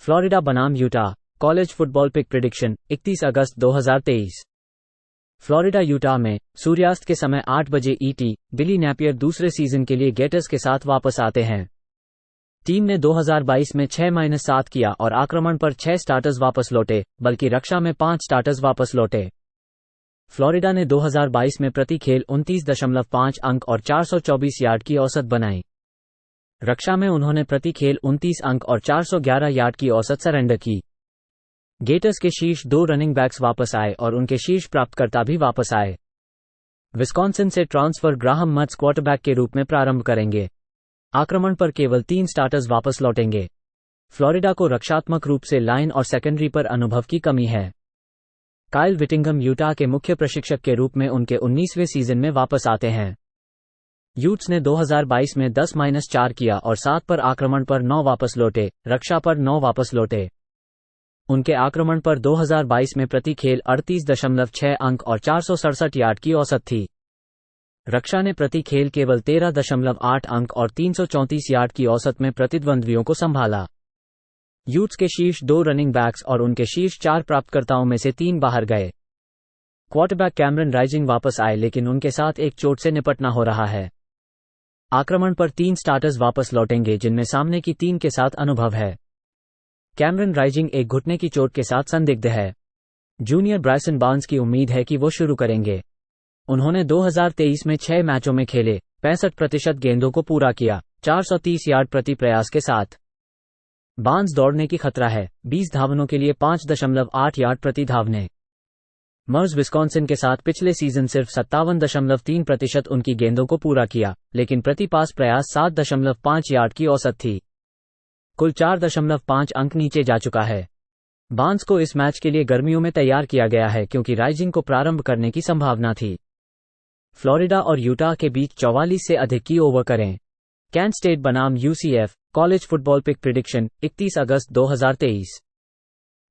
Florida बनाम Utah college football pick prediction 31 अगस्त 2023। Florida Utah में सूर्यास्त के समय 8 बजे ईटी बिली नेपियर दूसरे सीजन के लिए गेटर्स के साथ वापस आते हैं। टीम ने 2022 में 6-7 किया और आक्रमण पर 6 स्टार्टर्स वापस लौटे, बल्कि रक्षा में 5 स्टार्टर्स वापस लौटे। फ्लोरिडा ने 2022 में प्रति खेल 29.5 अंक और 424 यार्ड की औसत बनाई। रक्षा में उन्होंने प्रति खेल 29 अंक और 411 यार्ड की औसत सरेंडर की। गेटर्स के शीर्ष 2 रनिंग बैक्स वापस आए और उनके शीर्ष प्राप्तकर्ता भी वापस आए। विस्कॉन्सिन से ट्रांसफर ग्राहम मट्स क्वार्टरबैक के रूप में प्रारंभ करेंगे। आक्रमण पर केवल 3 स्टार्टर्स वापस लौटेंगे। फ्लोरिडा को रक्षात्मक रूप से लाइन और सेकेंडरी पर अनुभव की कमी है। काइल विटिंगम यूटा के मुख्य प्रशिक्षक के रूप में उनके 19वें सीजन में वापस आते हैं। यूट्स ने 2022 में 10-4 किया और 7 पर आक्रमण पर 9 वापस लौटे, रक्षा पर 9 वापस लौटे। उनके आक्रमण पर 2022 में प्रति खेल 38.6 अंक और 467 यार्ड की औसत थी। रक्षा ने प्रति खेल केवल 13.8 अंक और 334 यार्ड की औसत में प्रतिद्वंद्वियों को संभाला। यूट्स के शीर्ष 2 रनिंग बैक्स और उनके शीर्ष 4 प्राप्तकर्ताओं में से 3 बाहर गए। क्वार्टरबैक कैमरन राइजिंग वापस आए, लेकिन उनके साथ एक चोट से निपटना हो रहा है। आक्रमण पर 3 स्टार्टर्स वापस लौटेंगे, जिनमें सामने की 3 के साथ अनुभव है। कैमरन राइजिंग एक घुटने की चोट के साथ संदिग्ध है। जूनियर ब्रायसन बार्न्स की उम्मीद है कि वो शुरू करेंगे। उन्होंने 2023 में 6 मैचों में खेले, 65% गेंदों को पूरा किया, 430 यार्ड प्रति प्रयास के साथ। बार्न्स दौड़ने की खतरा है, 20 धावनों के लिए 5.8 यार्ड प्रति धावने। मर्स विस्कॉन्सिन के साथ पिछले सीजन सिर्फ 57.3% उनकी गेंदों को पूरा किया, लेकिन प्रति पास प्रयास 7.5 यार्ड की औसत थी। कुल 4.5 अंक नीचे जा चुका है। बार्न्स को इस मैच के लिए गर्मियों में तैयार किया गया है, क्योंकि राइजिंग को प्रारंभ करने की संभावना थी। फ्लोरिडा और यूटा के बीच 44 से अधिक की ओवर करें। कैन स्टेट बनाम UCF college football pick prediction 31 अगस्त 2023।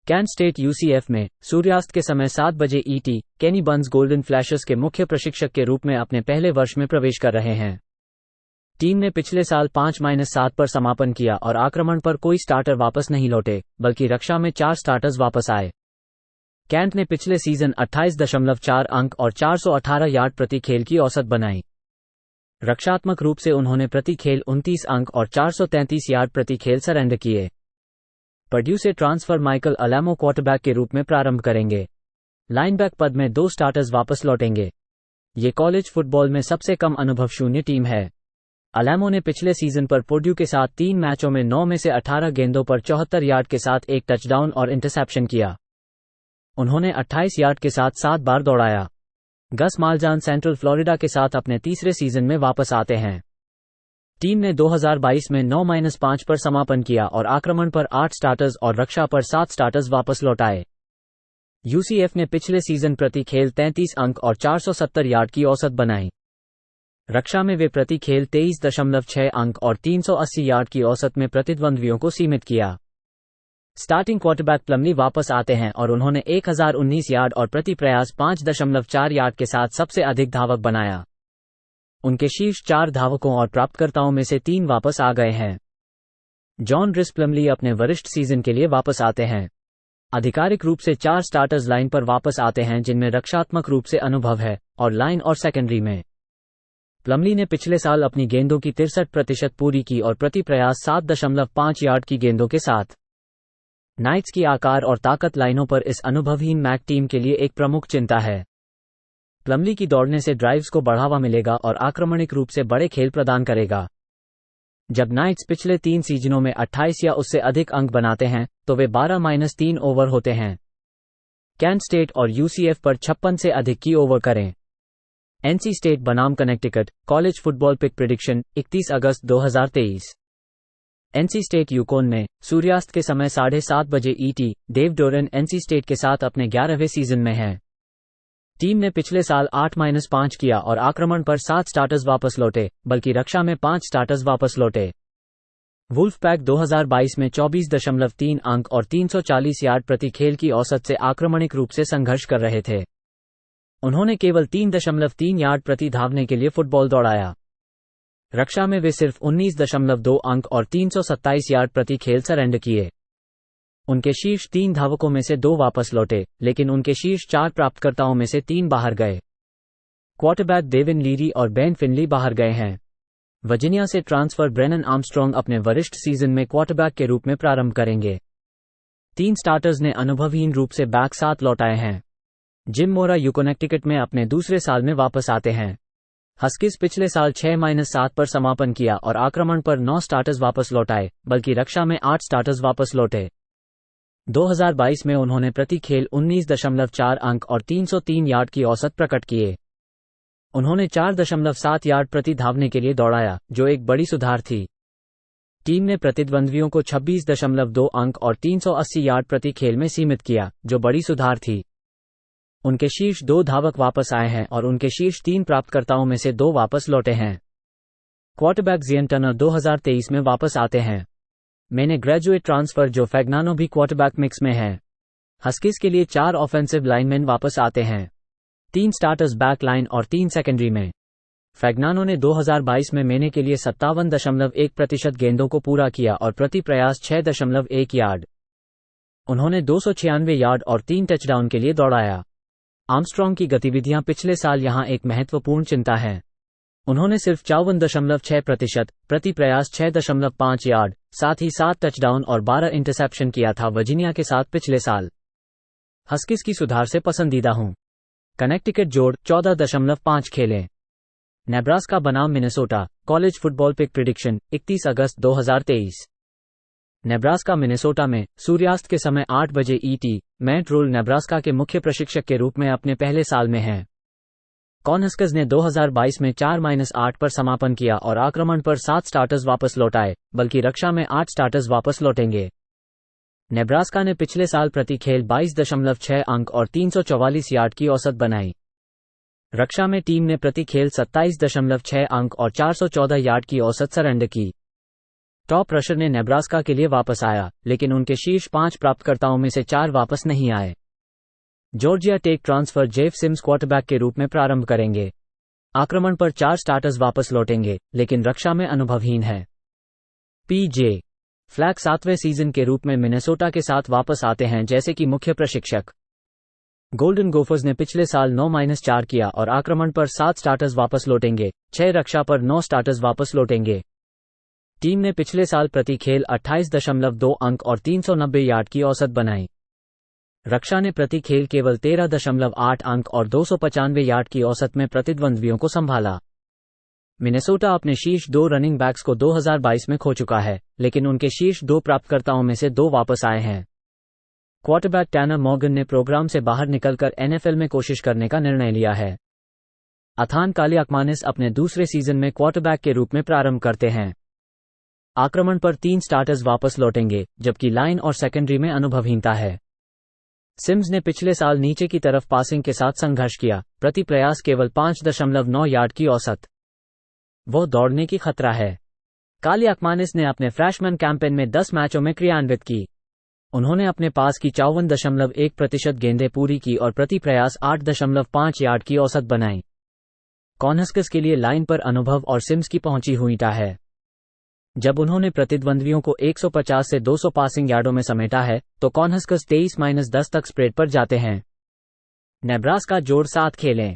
कैन स्टेट यूसीएफ में सूर्यास्त के समय 7 बजे ईटी केनी बर्न्स गोल्डन फ्लैशर्स के मुख्य प्रशिक्षक के रूप में अपने पहले वर्ष में प्रवेश कर रहे हैं। टीम ने पिछले साल 5-7 पर समापन किया और आक्रमण पर कोई स्टार्टर वापस नहीं लौटे, बल्कि रक्षा में 4 स्टार्टर्स वापस आए। कैंट ने पिछले सीजन 28.4 अंक और 418 यार्ड प्रति खेल की औसत बनाई। रक्षात्मक रूप से उन्होंने प्रति खेल 29 अंक और 433 यार्ड प्रति खेल सरेंडर किए। पर्ड्यू से ट्रांसफर माइकल अलामो क्वार्टरबैक के रूप में प्रारंभ करेंगे। लाइनबैक पद में 2 स्टार्टर्स वापस लौटेंगे। ये कॉलेज फुटबॉल में सबसे कम अनुभव शून्य टीम है। अलामो ने पिछले सीजन पर पर्ड्यू के साथ 3 मैचों में 9 में से 18 गेंदों पर 74 यार्ड के साथ एक टचडाउन और इंटरसेप्शन किया। उन्होंने 28 यार्ड के साथ 7 बार दौड़ाया। गस माल्जान सेंट्रल फ्लोरिडा के साथ अपने तीसरे सीजन में वापस आते हैं। टीम ने 2022 में 9-5 पर समापन किया और आक्रमण पर 8 स्टार्टर्स और रक्षा पर 7 स्टार्टर्स वापस लौटाए। यूसीएफ ने पिछले सीजन प्रति खेल 33 अंक और 470 यार्ड की औसत बनाई। रक्षा में वे प्रति खेल 23.6 अंक और 380 यार्ड की औसत में प्रतिद्वंद्वियों को सीमित किया। स्टार्टिंग क्वार्टरबैक प्लमली वापस आते हैं और उन्होंने 1019 यार्ड और प्रति प्रयास 5.4 यार्ड के साथ सबसे अधिक धावक बनाया। उनके शीर्ष 4 धावकों और प्राप्तकर्ताओं में से 3 वापस आ गए हैं। जॉन रिस प्लमली अपने वरिष्ठ सीजन के लिए वापस आते हैं। आधिकारिक रूप से 4 स्टार्टर्स लाइन पर वापस आते हैं, जिनमें रक्षात्मक रूप से अनुभव है, और लाइन और सेकेंडरी में। प्लमली ने पिछले साल अपनी गेंदों की 63% पूरी की और प्रति प्रयास 7.5 यार्ड की गेंदों के साथ। नाइट्स की आकार और ताकत लाइनों पर इस अनुभवहीन मैक टीम के लिए एक प्रमुख चिंता है। प्लमली की दौड़ने से ड्राइव्स को बढ़ावा मिलेगा और आक्रमणिक रूप से बड़े खेल प्रदान करेगा। जब नाइट्स पिछले 3 सीजनों में 28 या उससे अधिक अंक बनाते हैं, तो वे 12-3 ओवर होते हैं। कैन स्टेट और यूसीएफ पर 56 से अधिक की ओवर करें। एनसी स्टेट बनाम Connecticut college football pick prediction 31 अगस्त 2023। एनसी स्टेट यूकोन में सूर्यास्त के समय 7:30 बजे ET Dave Doeren NC State के साथ अपने 11वें सीजन में है। टीम ने पिछले साल 8-5 किया और आक्रमण पर 7 स्टार्टर्स वापस लौटे, बल्कि रक्षा में 5 स्टार्टर्स वापस लौटे। वुल्फपैक 2022 में 24.3 अंक और 340 यार्ड प्रति खेल की औसत से आक्रमणिक रूप से संघर्ष कर रहे थे। उन्होंने केवल 3.3 यार्ड प्रति धावने के लिए फुटबॉल दौड़ाया। रक्षा में वे सिर्फ 19.2 अंक और 327 यार्ड प्रति खेल सरेंडर किए। उनके शीर्ष 3 धावकों में से 2 वापस लौटे, लेकिन उनके शीर्ष 4 प्राप्तकर्ताओं में से 3 बाहर गए। क्वार्टरबैक डेविन लीरी और बेन फिनली बाहर गए हैं। वर्जीनिया से ट्रांसफर ब्रेनन आर्मस्ट्रॉन्ग अपने वरिष्ठ सीजन में क्वार्टरबैक के रूप में प्रारंभ करेंगे। 3 स्टार्टर्स ने अनुभवहीन रूप से बैक साथ लौटाए हैं। जिम मोरा कनेक्टिकट में अपने दूसरे साल में वापस आते हैं। हस्कीज पिछले साल 6-7 पर समापन किया और आक्रमण पर 9 स्टार्टर्स वापस लौटाए, बल्कि रक्षा में 8 स्टार्टर्स वापस लौटे। 2022 में उन्होंने प्रति खेल 19.4 अंक और 303 यार्ड की औसत प्रकट किए। उन्होंने 4.7 यार्ड प्रति धावने के लिए दौड़ाया, जो एक बड़ी सुधार थी। टीम ने प्रतिद्वंद्वियों को 26.2 अंक और 380 यार्ड प्रति खेल में सीमित किया, जो बड़ी सुधार थी। उनके शीर्ष 2 धावक वापस आए हैं और उनके शीर्ष 3 प्राप्तकर्ताओं में से 2 वापस लौटे हैं। क्वार्टरबैक जियन टर्नर 2023 में वापस आते हैं। मैंने ग्रेजुएट ट्रांसफर जो फैग्नानो भी क्वार्टरबैक मिक्स में है। हस्कीज के लिए 4 ऑफेंसिव लाइनमैन वापस आते हैं, 3 स्टार्टर्स बैक लाइन और 3 सेकेंडरी में। फैग्नानो ने 2022 में मैंने के लिए 57.1% गेंदों को पूरा किया और प्रति प्रयास 6.1 यार्ड। उन्होंने 296 यार्ड और 3 टचडाउन के लिए दौड़ाया। आर्मस्ट्रॉन्ग की गतिविधियां पिछले साल यहां एक महत्वपूर्ण चिंता है। उन्होंने सिर्फ 54.6%, प्रति प्रयास 6.5 यार्ड, साथ ही 7 टचडाउन और 12 इंटरसेप्शन किया था वर्जीनिया के साथ पिछले साल। हस्कीज की सुधार से पसंदीदा हूं। कनेक्टिकट जोड़ 14.5 खेलें। नेब्रास्का बनाम Minnesota college football pick prediction 31 अगस्त 2023। नेब्रास्का मिनेसोटा में सूर्यास्त के समय 8 बजे ईटी। मैट रूल नेब्रास्का के मुख्य प्रशिक्षक के रूप में अपने पहले साल में हैं। कॉर्नहस्कर्स ने 2022 में 4-8 पर समापन किया और आक्रमण पर 7 स्टार्टर्स वापस लौटाए, बल्कि रक्षा में 8 स्टार्टर्स वापस लौटेंगे। नेब्रास्का ने पिछले साल प्रति खेल 22.6 अंक और 344 यार्ड की औसत बनाई। रक्षा में टीम ने प्रति खेल 27.6 अंक और 414 यार्ड की औसत सरेंडर की। टॉप रशर ने नेब्रास्का के लिए वापस आया, लेकिन उनके शीर्ष 5 प्राप्तकर्ताओं में से 4 वापस नहीं आए। Georgia Tech transfer Jeff Sims quarterback के रूप में प्रारंभ करेंगे। आक्रमण पर 4 स्टार्टर्स वापस लौटेंगे, लेकिन रक्षा में अनुभवहीन है। पीजे फ्लैक 7वें सीजन के रूप में मिनेसोटा के साथ वापस आते हैं जैसे कि मुख्य प्रशिक्षक। गोल्डन गोफर्स ने पिछले साल 9-4 किया और आक्रमण पर 7 स्टार्टर्स वापस लौटेंगे, 6 रक्षा पर 9 स्टार्टर्स वापस लौटेंगे। टीम ने पिछले साल प्रति खेल 28.2 अंक और 390 यार्ड की औसत बनाई। रक्षा ने प्रति खेल केवल 13.8 अंक और 295 यार्ड की औसत में प्रतिद्वंद्वियों को संभाला। मिनेसोटा अपने शीर्ष 2 रनिंग बैक्स को 2022 में खो चुका है, लेकिन उनके शीर्ष 2 प्राप्तकर्ताओं में से 2 वापस आए हैं। क्वार्टरबैक टैनर मॉर्गन ने प्रोग्राम से बाहर निकलकर एनएफएल में कोशिश करने का निर्णय लिया है। अथान कालियाकमानिस अपने दूसरे सीजन में क्वार्टरबैक के रूप में प्रारंभ करते हैं। आक्रमण पर 3 स्टार्टर्स वापस लौटेंगे, जबकि लाइन और सेकेंडरी में अनुभवहीनता है। सिम्स ने पिछले साल नीचे की तरफ पासिंग के साथ संघर्ष किया, प्रति प्रयास केवल 5.9 यार्ड की औसत। वो दौड़ने की खतरा है। कालियाकमानिस ने अपने फ्रेशमैन कैंपेन में 10 मैचों में क्रियान्वित की। उन्होंने अपने पास की 54.1% गेंदें पूरी की और प्रति प्रयास 8.5 यार्ड की औसत बनाई। कॉर्नहस्कर्स के लिए लाइन पर अनुभव और सिम्स की पहुंची हुई टा है। जब उन्होंने प्रतिद्वंद्वियों को 150 से 200 पासिंग यार्डों में समेटा है, तो कॉर्नहस्कर्स 23-10 तक स्प्रेड पर जाते हैं। नेब्रास्का जोड़ 7 खेलें।